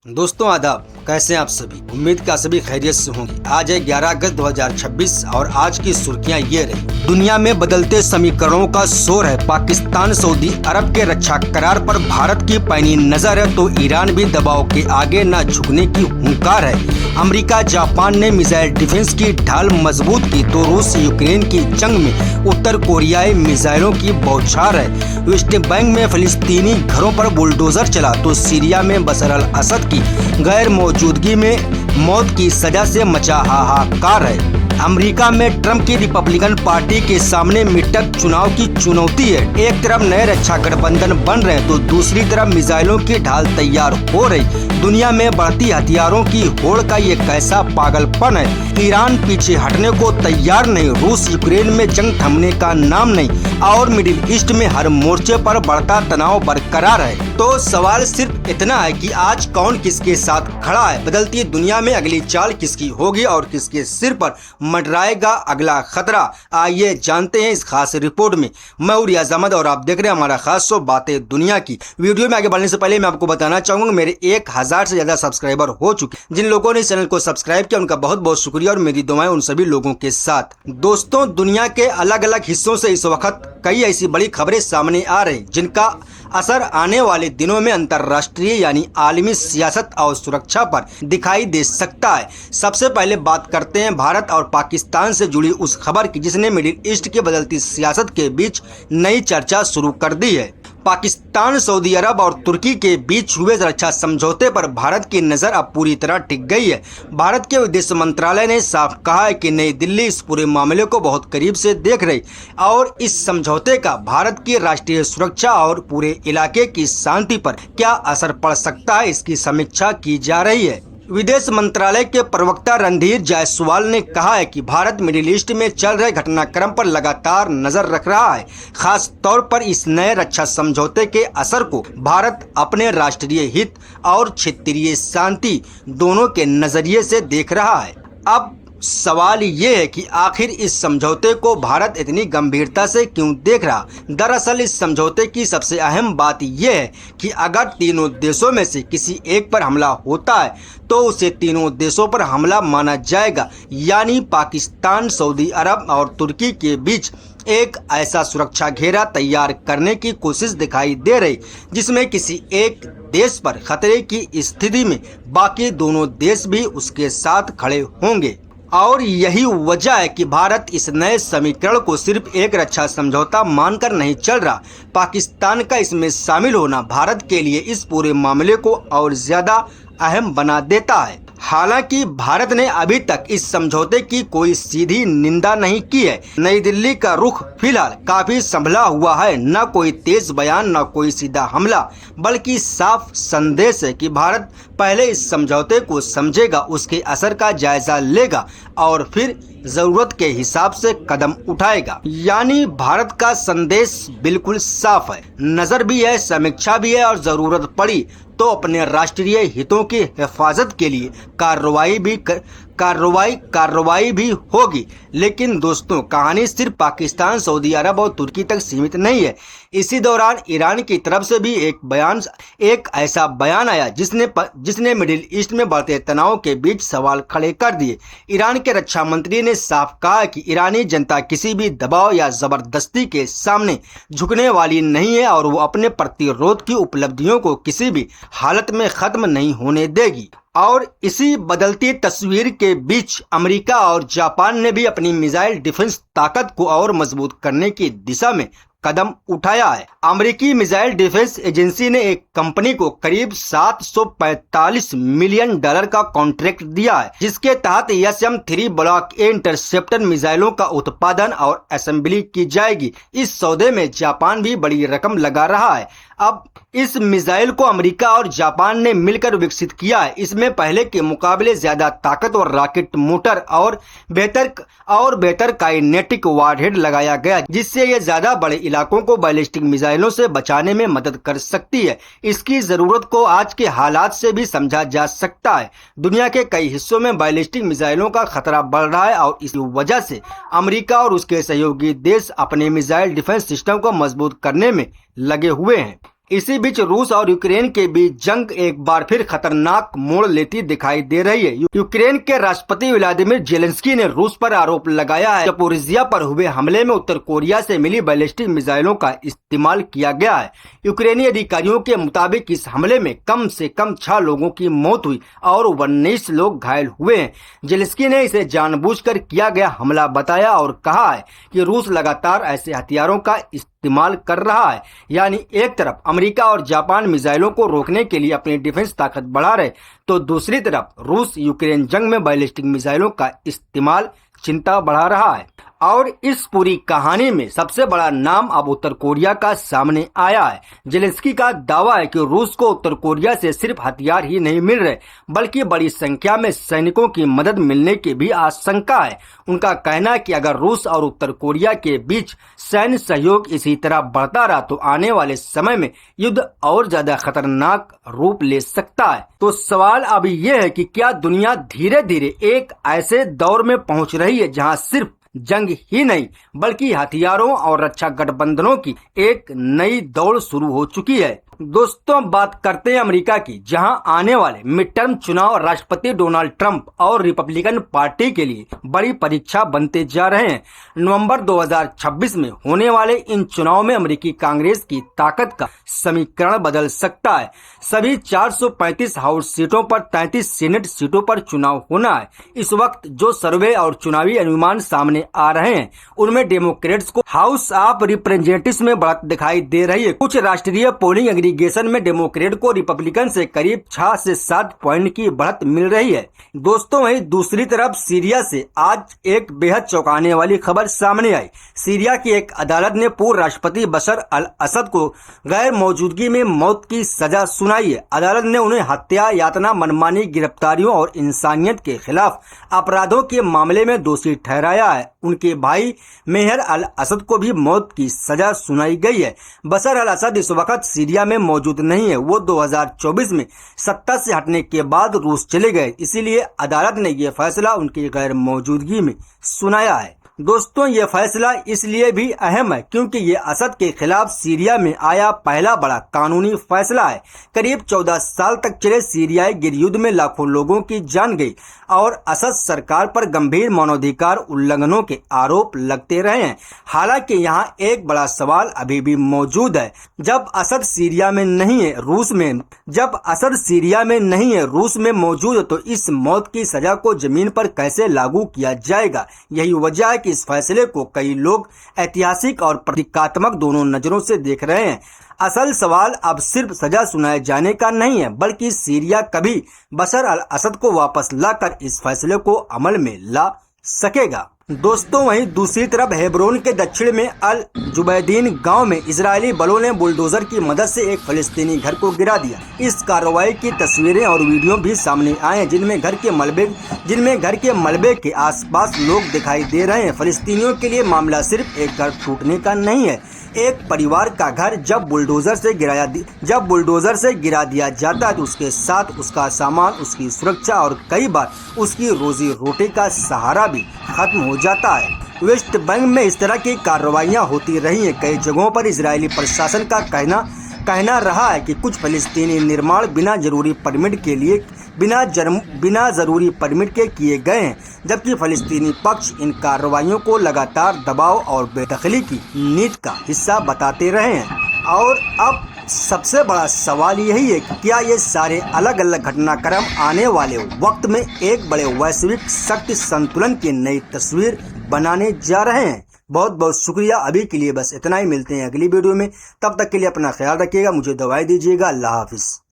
दोस्तों आदाब, कैसे हैं आप सभी। उम्मीद का सभी खैरियत से होंगे। आज है 11 अगस्त 2026 और आज की सुर्खियां ये रही। दुनिया में बदलते समीकरणों का शोर है। पाकिस्तान सऊदी अरब के रक्षा करार पर भारत की पैनी नजर है तो ईरान भी दबाव के आगे न झुकने की हुंकार है। अमेरिका जापान ने मिसाइल डिफेंस की ढाल मजबूत की तो रूस यूक्रेन की जंग में उत्तर कोरियाई मिसाइलों की बौछार है। वेस्ट बैंक में फिलिस्तीनी घरों पर बुलडोजर चला तो सीरिया में बशर अल असद की गैर मौजूदगी में मौत की सजा से मचा हाहाकार है। अमेरिका में ट्रंप की रिपब्लिकन पार्टी के सामने मिडटर्म चुनाव की चुनौती है। एक तरफ नए रक्षा गठबंधन बन रहे हैं तो दूसरी तरफ मिसाइलों की ढाल तैयार हो रही। दुनिया में बढ़ती हथियारों की होड़ का ये कैसा पागलपन है। ईरान पीछे हटने को तैयार नहीं, रूस यूक्रेन में जंग थमने का नाम नहीं और मिडिल ईस्ट में हर मोर्चे पर बढ़ता तनाव बरकरार है। तो सवाल सिर्फ इतना है कि आज कौन किसके साथ खड़ा है। बदलती दुनिया में अगली चाल किसकी होगी और किसके सिर पर मंडराएगा अगला खतरा। आइए जानते हैं इस खास रिपोर्ट में। मैं हूं रियाज अहमद और आप देख रहे हैं हमारा खास शो बातें दुनिया की। वीडियो में आगे बढ़ने से पहले मैं आपको बताना चाहूंगा मेरे 1000 से ज्यादा सब्सक्राइबर हो चुके। जिन लोगों ने इस चैनल को सब्सक्राइब किया उनका बहुत बहुत शुक्रिया और मेरी दुआएं उन सभी लोगों के साथ। दोस्तों, दुनिया के अलग अलग हिस्सों से इस वक्त कई ऐसी बड़ी खबरें सामने आ रही जिनका असर आने वाले दिनों में अंतर्राष्ट्रीय यानी आलमी सियासत और सुरक्षा पर दिखाई दे सकता है। सबसे पहले बात करते हैं भारत और पाकिस्तान से जुड़ी उस खबर की जिसने मिडिल ईस्ट की बदलती सियासत के बीच नई चर्चा शुरू कर दी है। पाकिस्तान, सऊदी अरब और तुर्की के बीच हुए रक्षा समझौते पर भारत की नज़र अब पूरी तरह टिक गई है। भारत के विदेश मंत्रालय ने साफ कहा है कि नई दिल्ली इस पूरे मामले को बहुत करीब से देख रही और इस समझौते का भारत की राष्ट्रीय सुरक्षा और पूरे इलाके की शांति पर क्या असर पड़ सकता है, इसकी समीक्षा की जा रही है। विदेश मंत्रालय के प्रवक्ता रणधीर जायसवाल ने कहा है कि भारत मिडिल ईस्ट में चल रहे घटनाक्रम पर लगातार नजर रख रहा है। खास तौर पर इस नए रक्षा समझौते के असर को भारत अपने राष्ट्रीय हित और क्षेत्रीय शांति दोनों के नजरिए से देख रहा है। अब सवाल ये है कि आखिर इस समझौते को भारत इतनी गंभीरता से क्यों देख रहा। दरअसल इस समझौते की सबसे अहम बात यह है कि अगर तीनों देशों में से किसी एक पर हमला होता है तो उसे तीनों देशों पर हमला माना जाएगा। यानी पाकिस्तान, सऊदी अरब और तुर्की के बीच एक ऐसा सुरक्षा घेरा तैयार करने की कोशिश दिखाई दे रही जिसमें किसी एक देश पर खतरे की स्थिति में बाकी दोनों देश भी उसके साथ खड़े होंगे। और यही वजह है कि भारत इस नए समीकरण को सिर्फ एक रक्षा समझौता मानकर नहीं चल रहा। पाकिस्तान का इसमें शामिल होना भारत के लिए इस पूरे मामले को और ज्यादा अहम बना देता है। हालांकि भारत ने अभी तक इस समझौते की कोई सीधी निंदा नहीं की है। नई दिल्ली का रुख फिलहाल काफी संभला हुआ है। न कोई तेज बयान, न कोई सीधा हमला, बल्कि साफ संदेश है कि भारत पहले इस समझौते को समझेगा, उसके असर का जायजा लेगा और फिर जरूरत के हिसाब से कदम उठाएगा। यानी भारत का संदेश बिल्कुल साफ है, नजर भी है, समीक्षा भी है और जरूरत पड़ी तो अपने राष्ट्रीय हितों की हिफाजत के लिए कार्रवाई भी होगी। लेकिन दोस्तों, कहानी सिर्फ पाकिस्तान, सऊदी अरब और तुर्की तक सीमित नहीं है। इसी दौरान ईरान की तरफ से भी एक ऐसा बयान आया जिसने मिडिल ईस्ट में बढ़ते तनाव के बीच सवाल खड़े कर दिए। ईरान के रक्षा मंत्री ने साफ कहा कि ईरानी जनता किसी भी दबाव या जबरदस्ती के सामने झुकने वाली नहीं है और वो अपने प्रतिरोध की उपलब्धियों को किसी भी हालत में खत्म नहीं होने देगी। और इसी बदलती तस्वीर के बीच अमेरिका और जापान ने भी अपनी मिसाइल डिफेंस ताकत को और मजबूत करने की दिशा में कदम उठाया है। अमेरिकी मिसाइल डिफेंस एजेंसी ने एक कंपनी को करीब $745 मिलियन का कॉन्ट्रैक्ट दिया है जिसके तहत SM-3 ब्लॉक ए इंटरसेप्टर मिसाइलों का उत्पादन और असेंबली की जाएगी। इस सौदे में जापान भी बड़ी रकम लगा रहा है। अब इस मिसाइल को अमेरिका और जापान ने मिलकर विकसित किया है। इसमें पहले के मुकाबले ज्यादा ताकतवर रॉकेट मोटर और बेहतर काइनेटिक वारहेड लगाया गया जिससे ये ज्यादा बड़े इलाकों को बैलिस्टिक मिसाइलों से बचाने में मदद कर सकती है। इसकी जरूरत को आज के हालात से भी समझा जा सकता है। दुनिया के कई हिस्सों में बैलिस्टिक मिसाइलों का खतरा बढ़ रहा है और इसी वजह से अमेरिका और उसके सहयोगी देश अपने मिसाइल डिफेंस सिस्टम को मजबूत करने में लगे हुए हैं। इसी बीच रूस और यूक्रेन के बीच जंग एक बार फिर खतरनाक मोड़ लेती दिखाई दे रही है। यूक्रेन के राष्ट्रपति व्लादिमीर जेलेंस्की ने रूस पर आरोप लगाया है ज़पोरिज़िया पर हुए हमले में उत्तर कोरिया से मिली बैलिस्टिक मिसाइलों का इस्तेमाल किया गया है। यूक्रेनी अधिकारियों के मुताबिक इस हमले में कम से कम 6 लोगों की मौत हुई और 19 लोग घायल हुए हैं। जेलेंस्की ने इसे जानबूझकर किया गया हमला बताया और कहा है कि रूस लगातार ऐसे हथियारों का इस्तेमाल कर रहा है। यानी एक तरफ अमेरिका और जापान मिसाइलों को रोकने के लिए अपनी डिफेंस ताकत बढ़ा रहे, तो दूसरी तरफ रूस यूक्रेन जंग में बैलिस्टिक मिसाइलों का इस्तेमाल चिंता बढ़ा रहा है। और इस पूरी कहानी में सबसे बड़ा नाम अब उत्तर कोरिया का सामने आया है। जेलेंस्की का दावा है कि रूस को उत्तर कोरिया से सिर्फ हथियार ही नहीं मिल रहे, बल्कि बड़ी संख्या में सैनिकों की मदद मिलने की भी आशंका है। उनका कहना है कि अगर रूस और उत्तर कोरिया के बीच सैन्य सहयोग इसी तरह बढ़ता रहा तो आने वाले समय में युद्ध और ज्यादा खतरनाक रूप ले सकता है। तो सवाल अब ये है कि क्या दुनिया धीरे धीरे एक ऐसे दौर में पहुंच रही है जहां सिर्फ जंग ही नहीं बल्कि हथियारों और रक्षा गठबंधनों की एक नई दौड़ शुरू हो चुकी है। दोस्तों, बात करते हैं अमेरिका की, जहां आने वाले मिड टर्म चुनाव राष्ट्रपति डोनाल्ड ट्रंप और रिपब्लिकन पार्टी के लिए बड़ी परीक्षा बनते जा रहे हैं। नवंबर 2026 में होने वाले इन चुनाव में अमेरिकी कांग्रेस की ताकत का समीकरण बदल सकता है। सभी 435 हाउस सीटों पर 33 सीनेट सीटों पर चुनाव होना है। इस वक्त जो सर्वे और चुनावी अनुमान सामने आ रहे हैं उनमें डेमोक्रेट्स को हाउस ऑफ रिप्रेजेंटेटिव्स में बढ़त दिखाई दे रही है। कुछ राष्ट्रीय पोलिंग एग्रीगेशन में डेमोक्रेट को रिपब्लिकन से करीब 6 से 7 पॉइंट की बढ़त मिल रही है। दोस्तों, वहीं दूसरी तरफ सीरिया से आज एक बेहद चौंकाने वाली खबर सामने आई। सीरिया की एक अदालत ने पूर्व राष्ट्रपति बशर अल असद को गैर मौजूदगी में मौत की सजा सुनाई है। अदालत ने उन्हें हत्या, यातना, मनमानी गिरफ्तारियों और इंसानियत के खिलाफ अपराधों के मामले में दोषी ठहराया है। उनके भाई मेहर अल असद को भी मौत की सजा सुनाई गई है। बशर अल असद इस वक्त सीरिया में मौजूद नहीं है। वो 2024 में सत्ता से हटने के बाद रूस चले गए, इसीलिए अदालत ने यह फैसला उनकी गैर मौजूदगी में सुनाया है। दोस्तों, ये फैसला इसलिए भी अहम है क्योंकि ये असद के खिलाफ सीरिया में आया पहला बड़ा कानूनी फैसला है। करीब 14 साल तक चले सीरियाई गृहयुद्ध में लाखों लोगों की जान गई और असद सरकार पर गंभीर मानवाधिकार उल्लंघनों के आरोप लगते रहे हैं। हालांकि यहाँ एक बड़ा सवाल अभी भी मौजूद है। जब असद सीरिया में नहीं है, रूस में मौजूद है, तो इस मौत की सजा को जमीन पर कैसे लागू किया जाएगा? यही वजह है कि इस फैसले को कई लोग ऐतिहासिक और प्रतीकात्मक दोनों नजरों से देख रहे हैं। असल सवाल अब सिर्फ सजा सुनाए जाने का नहीं है, बल्कि सीरिया कभी बशर अल असद को वापस लाकर इस फैसले को अमल में ला सकेगा। दोस्तों, वहीं दूसरी तरफ हेब्रोन के दक्षिण में अल जुबैदीन गांव में इजरायली बलों ने बुलडोजर की मदद से एक फलस्तीनी घर को गिरा दिया। इस कार्रवाई की तस्वीरें और वीडियो भी सामने आए हैं, जिनमें घर के मलबे के आसपास लोग दिखाई दे रहे हैं। फलस्तीनियों के लिए मामला सिर्फ एक घर टूटने का नहीं है। एक परिवार का घर जब बुलडोजर से गिरा दिया जाता है तो उसके साथ उसका सामान, उसकी सुरक्षा और कई बार उसकी रोजी रोटी का सहारा भी खत्म हो जाता है। वेस्ट बैंक में इस तरह की कार्रवाइयां होती रही हैं। कई जगहों पर इजरायली प्रशासन का कहना रहा है कि कुछ फलस्तीनी निर्माण बिना जरूरी परमिट के किए गए हैं, जबकि फलस्तीनी पक्ष इन कार्रवाइयों को लगातार दबाव और बेदखली की नीति का हिस्सा बताते रहे हैं। और अब सबसे बड़ा सवाल यही है कि क्या ये सारे अलग अलग घटनाक्रम आने वाले वक्त में एक बड़े वैश्विक शक्ति संतुलन की नई तस्वीर बनाने जा रहे हैं? बहुत बहुत शुक्रिया। अभी के लिए बस इतना ही। मिलते हैं अगली वीडियो में, तब तक के लिए अपना ख्याल रखिएगा, मुझे दवाई दीजिएगा। अल्लाह हाफिज।